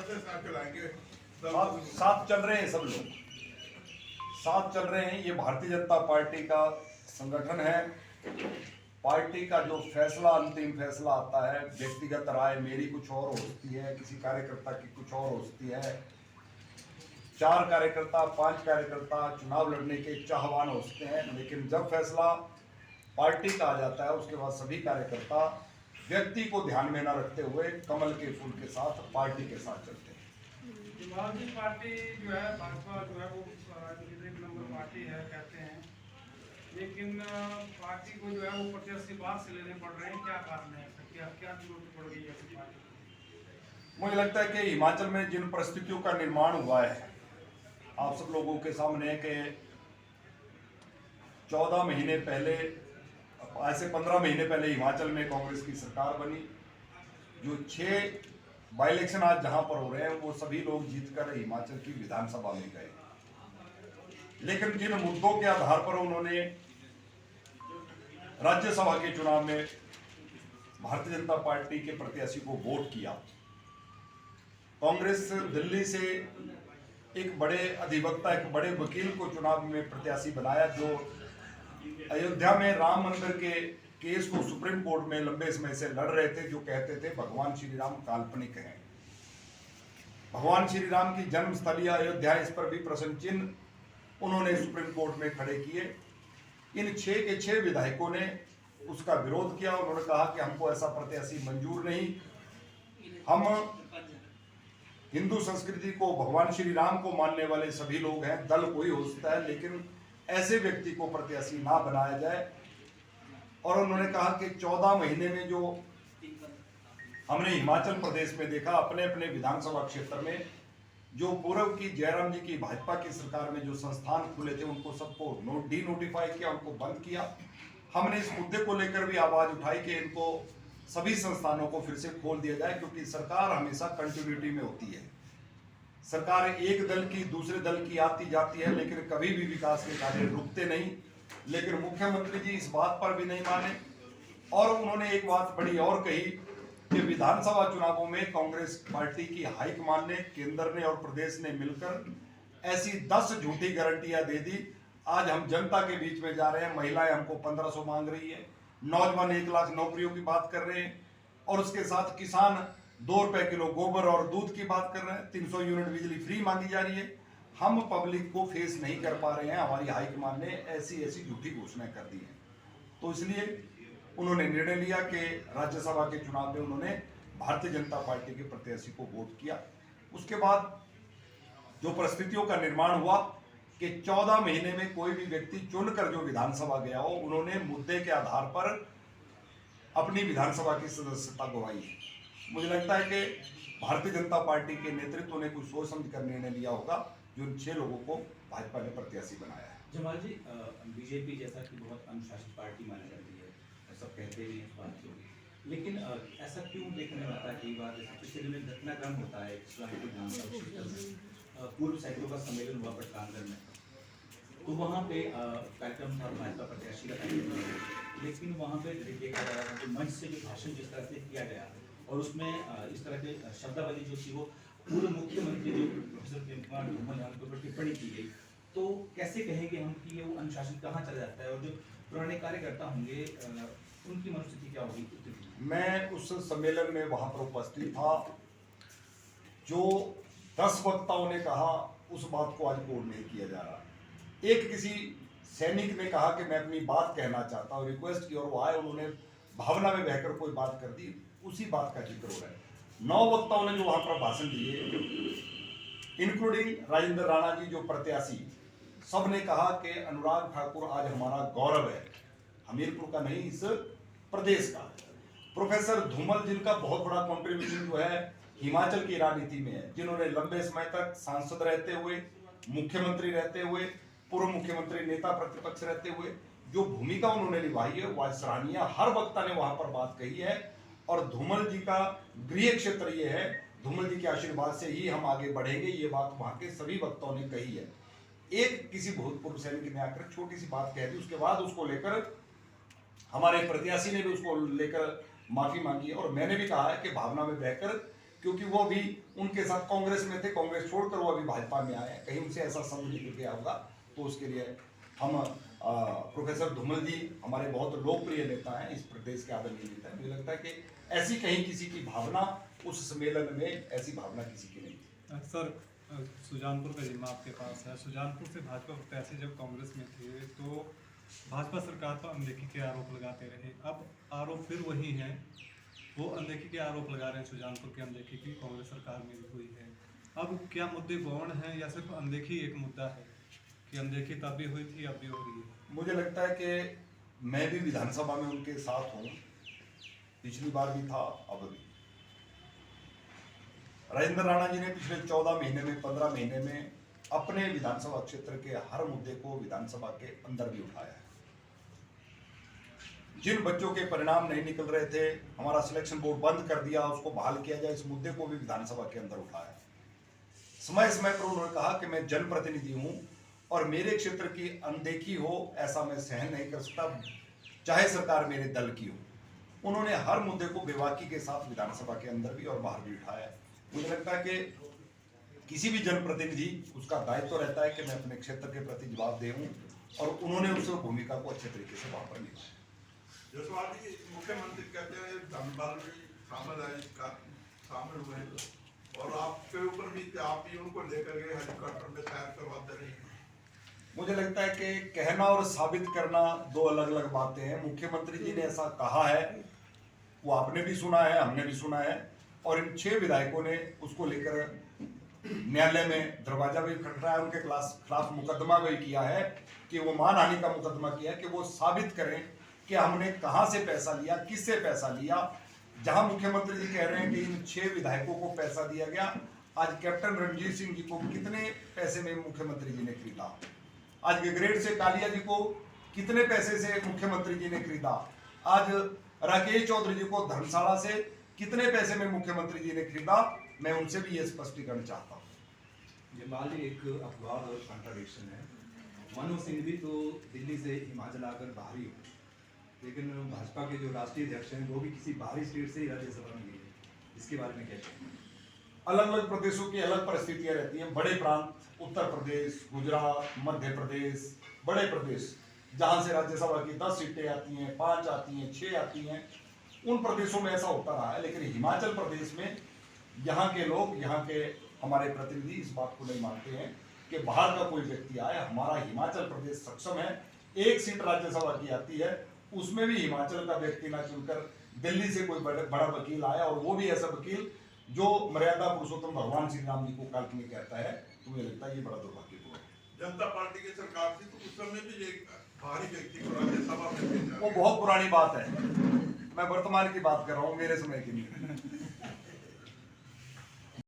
साथ चल रहे हैं, सब लोग साथ चल रहे हैं। ये भारतीय जनता पार्टी का संगठन है। पार्टी का जो फैसला, अंतिम फैसला आता है, व्यक्तिगत राय मेरी कुछ और हो सकती है, किसी कार्यकर्ता की कुछ और हो सकती है। 4 कार्यकर्ता 5 कार्यकर्ता चुनाव लड़ने के चाहवान हो सकते हैं, लेकिन जब फैसला पार्टी का आ जाता है उसके बाद सभी कार्यकर्ता व्यक्ति को ध्यान में न रखते हुए कमल के फूल के साथ पार्टी के साथ चलते हैं। समाजवादी पार्टी जो है, भाजपा जो है वो एक नंबर पार्टी है कहते हैं, लेकिन पार्टी को जो है वो प्रत्याशी बाहर से लेने पड़ रहे हैं। क्या कारण है, क्या क्या जरूरत पड़ गई है पार्टी? मुझे लगता है कि हिमाचल में जिन परिस्थितियों का निर्माण हुआ है, आप सब लोगों के सामने के 14 महीने पहले, ऐसे 15 महीने पहले हिमाचल में कांग्रेस की सरकार बनी। जो 6 बाई इलेक्शन आज जहां पर हो रहे हैं वो सभी लोग जीतकर हिमाचल की विधानसभा में गए, लेकिन जिन मुद्दों के आधार पर उन्होंने राज्यसभा के चुनाव में भारतीय जनता पार्टी के प्रत्याशी को वोट किया, कांग्रेस दिल्ली से एक बड़े अधिवक्ता, एक बड़े वकील को चुनाव में प्रत्याशी बनाया, जो अयोध्या में राम मंदिर के केस को सुप्रीम कोर्ट में लंबे समय से लड़ रहे थे, जो कहते थे भगवान श्री राम काल्पनिक हैं। भगवान श्री राम की जन्मस्थली अयोध्या, इस पर भी प्रश्न चिन्ह उन्होंने सुप्रीम कोर्ट में खड़े किए। इन 6 के 6 विधायकों ने उसका विरोध किया। उन्होंने कहा कि हमको ऐसा प्रत्याशी मंजूर नहीं, हम हिंदू संस्कृति को, भगवान श्री राम को मानने वाले सभी लोग हैं, दल कोई हो सकता है, लेकिन ऐसे व्यक्ति को प्रत्याशी ना बनाया जाए। और उन्होंने कहा कि 14 महीने में जो हमने हिमाचल प्रदेश में देखा, अपने अपने विधानसभा क्षेत्र में जो पूर्व की जयराम जी की भाजपा की सरकार में जो संस्थान खुले थे उनको सबको डी नोटिफाई किया, उनको बंद किया। हमने इस मुद्दे को लेकर भी आवाज उठाई कि इनको सभी संस्थानों को फिर से खोल दिया जाए, क्योंकि सरकार हमेशा कंटिन्यूटी में होती है। सरकार एक दल की दूसरे दल की आती जाती है, लेकिन कभी भी विकास के कार्य रुकते नहीं। लेकिन मुख्यमंत्री जी इस बात पर भी नहीं माने, और उन्होंने एक बात बड़ी और कही कि विधानसभा चुनावों में कांग्रेस पार्टी की हाईकमान ने, केंद्र ने और प्रदेश ने मिलकर ऐसी 10 झूठी गारंटियां दे दी। आज हम जनता के बीच में जा रहे हैं, महिलाएं हमको 1500 मांग रही है, नौजवान 1 लाख नौकरियों की बात कर रहे हैं, और उसके साथ किसान 2 रुपए किलो गोबर और दूध की बात कर रहे हैं, 300 यूनिट बिजली फ्री मांगी जा रही है। हम पब्लिक को फेस नहीं कर पा रहे हैं, हमारी हाईकमान ने ऐसी ऐसी झूठी घोषणाएं कर दी हैं। तो इसलिए उन्होंने निर्णय लिया कि राज्यसभा के चुनाव में उन्होंने भारतीय जनता पार्टी के प्रत्याशी को वोट किया। उसके बाद जो परिस्थितियों का निर्माण हुआ कि 14 महीने में कोई भी व्यक्ति चुनकर जो विधानसभा गया हो, उन्होंने मुद्दे के आधार पर अपनी विधानसभा की सदस्यता गंवाई है। मुझे लगता है कि भारतीय जनता पार्टी के नेतृत्व ने कुछ सोच समझ कर निर्णय लिया होगा, जो इन 6 लोगों को भाजपा ने प्रत्याशी बनाया है। जमाल जी, बीजेपी जैसा कि बहुत अनुशासित पार्टी मानी जाती है, सब कहते भी हैं इस बात को, लेकिन ऐसा क्यों देखने में आता है कई बार, जैसे पिछले दिनों घटनाक्रम होता है पूर्व सैकड़ों का सम्मेलन हुआ पटनागर में, तो वहाँ पे कार्यक्रम था भाजपा प्रत्याशी का कार्यक्रम, लेकिन वहाँ पे देखा जा रहा था कि मंच से जो भाषण जिस तरह से किया गया और उसमें इस तरह के शब्दावली जो थी वो पूर्व मुख्यमंत्री जो प्रोफेसर प्रेम कुमार धूमल के ऊपर टिप्पणी की गई, तो कैसे कहेंगे हम कि ये वो अनुशासन कहाँ चला जाता है, और जो पुराने कार्यकर्ता होंगे उनकी मनोस्थिति क्या होगी? मैं उस सम्मेलन में वहां पर उपस्थित था। जो 10 वक्ताओं ने कहा उस बात को आज कोड नहीं किया जा रहा। एक किसी सैनिक ने कहा कि मैं अपनी बात कहना चाहता हूँ, रिक्वेस्ट की, और वो आए, उन्होंने भावना में बहकर कोई बात कर दी, उसी बात का जिक्र हो रहा है। 9 वक्ताओं ने जो वहां पर भाषण दिए, इंक्लूडिंग राजेंद्र राणा जी जो प्रत्याशी, सब ने कहा कि अनुराग ठाकुर आज हमारा गौरव है, हमीरपुर का नहीं इस प्रदेश का। प्रोफेसर धूमल जिनका बहुत बड़ा कंट्रीब्यूशन जो है हिमाचल की राजनीति में है, जिन्होंने लंबे समय तक सांसद रहते हुए, मुख्यमंत्री रहते हुए, पूर्व मुख्यमंत्री, नेता प्रतिपक्ष रहते हुए जो भूमिका उन्होंने निभाई है वह सराहनीय। हर वक्ता ने वहां पर बात कही है, और धूमल जी का गृह क्षेत्र ये है, धूमल जी के आशीर्वाद से ही हम आगे बढ़ेंगे, ये बात वहां के सभी वक्ताओं ने कही है। एक किसी भूतपूर्व सैनिक ने आकर छोटी सी बात कह दी, उसके बाद उसको लेकर हमारे प्रत्याशी ने भी उसको लेकर माफी मांगी है, और मैंने भी कहा है कि भावना में बहकर क्योंकि वो भी उनके साथ कांग्रेस में थे, कांग्रेस छोड़कर वो अभी भाजपा में आए हैं, कहीं उनसे ऐसा संबंध निकल गया होगा। तो उसके लिए हम प्रोफेसर धूमल जी हमारे बहुत लोकप्रिय नेता हैं, इस प्रदेश के आदरणीय नेता हैं। मुझे लगता है कि ऐसी कहीं किसी की भावना उस सम्मेलन में ऐसी भावना किसी की नहीं थी। सर, सुजानपुर का जिम्मा आपके पास है। सुजानपुर से भाजपा प्रत्याशी जब कांग्रेस में थे तो भाजपा सरकार पर अनदेखी के आरोप लगाते रहे। अब आरोप फिर वही हैं, वो अनदेखी के आरोप लगा रहे हैं, सुजानपुर की अनदेखी की कांग्रेस सरकार में भी हुई है। अब क्या मुद्दे गौण हैं या सिर्फ अनदेखी एक मुद्दा है कि अनदेखी तब भी हुई थी, अब भी हो रही है? मुझे लगता है कि मैं भी विधानसभा में उनके साथ हूँ, पिछली बार भी था, अब भी। राजेंद्र राणा जी ने पिछले 14 महीने में 15 महीने में अपने विधानसभा क्षेत्र के हर मुद्दे को विधानसभा के अंदर भी उठाया है। जिन बच्चों के परिणाम नहीं निकल रहे थे, हमारा सिलेक्शन बोर्ड बंद कर दिया, उसको बहाल किया जाए, इस मुद्दे को भी विधानसभा के अंदर उठाया। समय समय पर उन्होंने कहा कि मैं जनप्रतिनिधि हूं और मेरे क्षेत्र की अनदेखी हो ऐसा मैं सहन नहीं कर सकता, चाहे सरकार मेरे दल की हो। उन्होंने हर मुद्दे को बेबाकी के साथ विधानसभा के अंदर भी और बाहर भी उठाया। मुझे लगता है कि किसी भी जनप्रतिनिधि उसका दायित्व रहता है कि मैं अपने क्षेत्र के प्रति जवाबदेह हूं, और उन्होंने उस भूमिका को अच्छे तरीके से वहां पर निभाया। जसवाल जी, मुख्यमंत्री कहते हैं धनबल भी शामिल हुए हैं और आपके ऊपर भी आप भी उनको लेकर गए हेलीकॉप्टर में सैर करवाते रहे। मुझे लगता है कि कहना और साबित करना दो अलग अलग बातें हैं। मुख्यमंत्री जी ने ऐसा कहा है, वो आपने भी सुना है, हमने भी सुना है, और इन 6 विधायकों ने उसको लेकर न्यायालय में दरवाजा भी खटखटाया, उनके खिलाफ मुकदमा भी किया है कि वो मानहानि का मुकदमा किया है कि वो साबित करें कि हमने कहां से पैसा लिया, किससे पैसा लिया। जहां मुख्यमंत्री जी कह रहे हैं कि इन 6 विधायकों को पैसा दिया गया, आज कैप्टन रणजीत सिंह जी को कितने पैसे में मुख्यमंत्री जी ने खरीदा, आज गगरेट से कालिया जी को कितने पैसे से मुख्यमंत्री जी ने खरीदा, आज राकेश चौधरी जी को धर्मशाला से कितने पैसे में मुख्यमंत्री जी ने खरीदा। मैं उनसे भी ये स्पष्टीकरण चाहता हूँ। ये मान ली एक अपवाद और कॉन्ट्राडिक्शन है। मनोज सिंह भी तो दिल्ली से हिमाचल आकर बाहरी हो, लेकिन भाजपा के जो राष्ट्रीय अध्यक्ष हैं वो भी किसी बाहरी स्टेट से ही राज्यसभा में गए। इसके बारे में क्या कहेंगे? अलग अलग प्रदेशों की अलग परिस्थितियां रहती हैं। बड़े प्रांत, उत्तर प्रदेश, गुजरात, मध्य प्रदेश, बड़े प्रदेश जहां से राज्यसभा की 10 सीटें आती हैं, 5 आती हैं, 6 आती हैं, उन प्रदेशों में ऐसा होता रहा है। लेकिन हिमाचल प्रदेश में यहाँ के लोग, यहाँ के हमारे प्रतिनिधि इस बात को नहीं मानते हैं कि बाहर का कोई व्यक्ति आए। हमारा हिमाचल प्रदेश सक्षम है, 1 सीट राज्यसभा की आती है, उसमें भी हिमाचल का व्यक्ति ना चुनकर दिल्ली से कोई बड़ा वकील आया, और वो भी ऐसा वकील जो मर्यादा पुरुषोत्तम भगवान श्री राम जी को काल्पनिक कहता है। तो मुझे लगता है ये बड़ा दुर्भाग्यपूर्ण है। जनता पार्टी की सरकार थी तो उस समय भी एक बाहरी व्यक्ति को राज्यसभा में भेजा। वो बहुत पुरानी बात है, मैं वर्तमान की बात कर रहा हूँ, मेरे समय की नहीं।